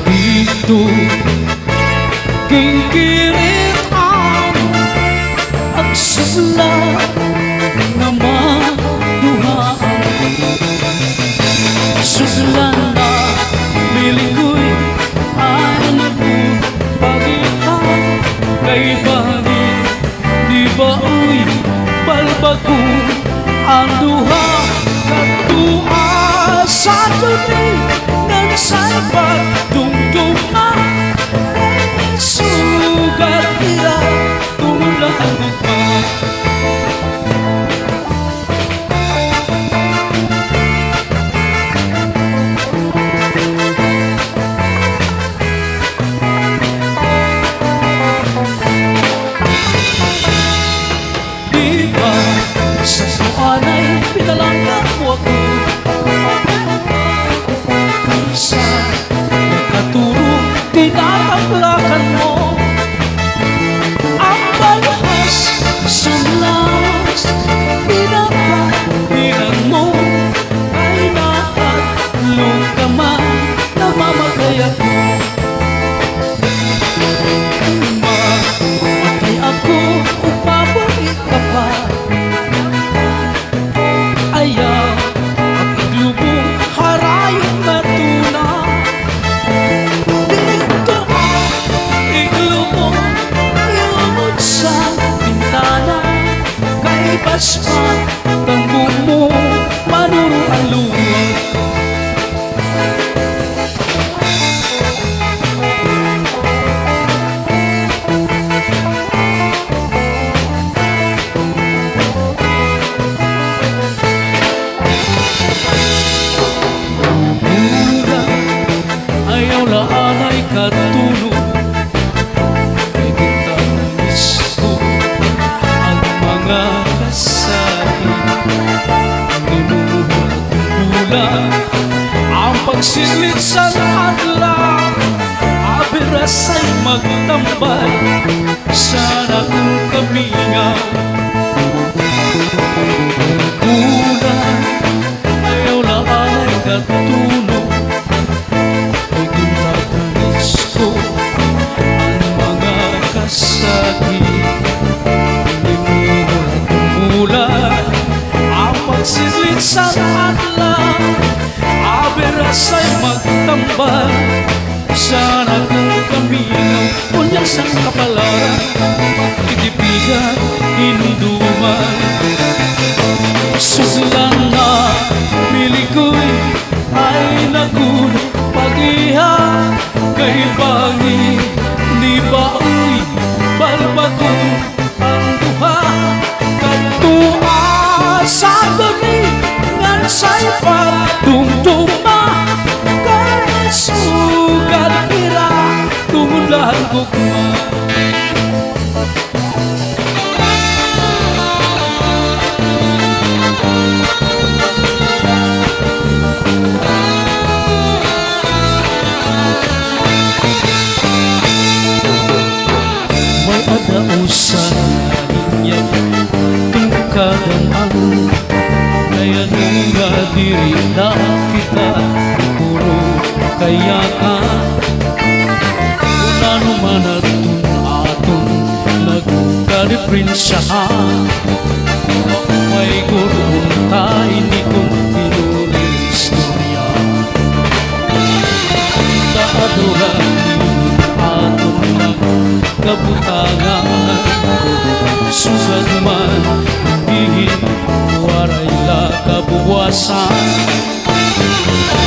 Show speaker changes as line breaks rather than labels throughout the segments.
Dito kingkirit ang agsula na maduhaan sudlan na miliko'y ay nagpagitan kay bani di baoy balbago ang duha katua sa dumi ng saypat dumduma sugat nila tulang pa. Di ba sa tuwan ay pinalanggan mo ako sa nakaturo tinatanglakan mo ang balhas sa lawas pinapahiran mo ay nakatlong ka man namamatay ako mamatay ako upabalik ka pa ayaw at iglubong harayong natuna dito iglubong iumod sa bintana kay paspat tanggong mo manuro ang luwag ay katulog ay gitanis ko ang mga kasabi lumuhula ang pagsilit sa adlaw abiras ay magtambay sana kung kamingaw ulan ayaw na ay katulog pagsilit sa adlaw aberas ay magtambal sana kung kaminaw unyang sang kapalaran pagkikipigan hinduman sudlan na miliko'y ay nagulo pag-iha kay bangi ni baoy balbago ang duha katua sa dumi ngan saypat dumduma kay sugat ira tumulan gugma may adausan niya tungkadang kaya nung diri na kita puro kaya ka kung ano man atun aton nagka-diferensyahan may gurong tayo ni kong pinuling istorya naaduran aton nagkabutangan susad man dihin waray la kabuwasan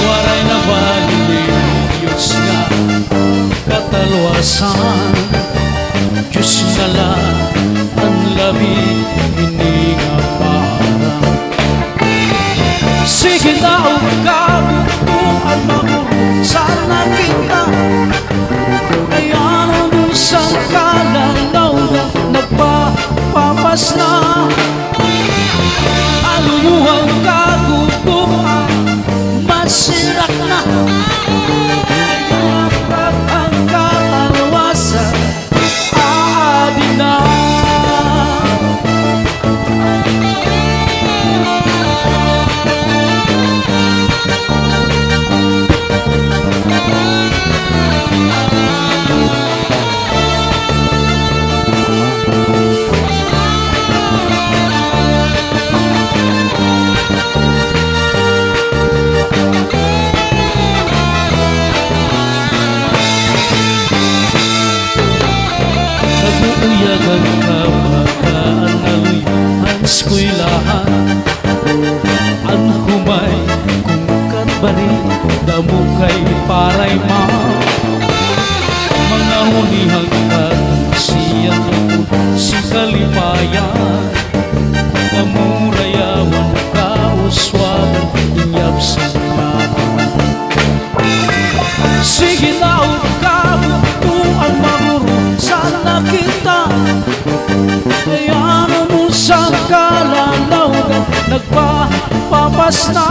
waray na balilin Diyos nga katalwasan Diyos na lang ang labi hindi nga parang sige na ang kabutuan magulong sana kita nagpapapas na.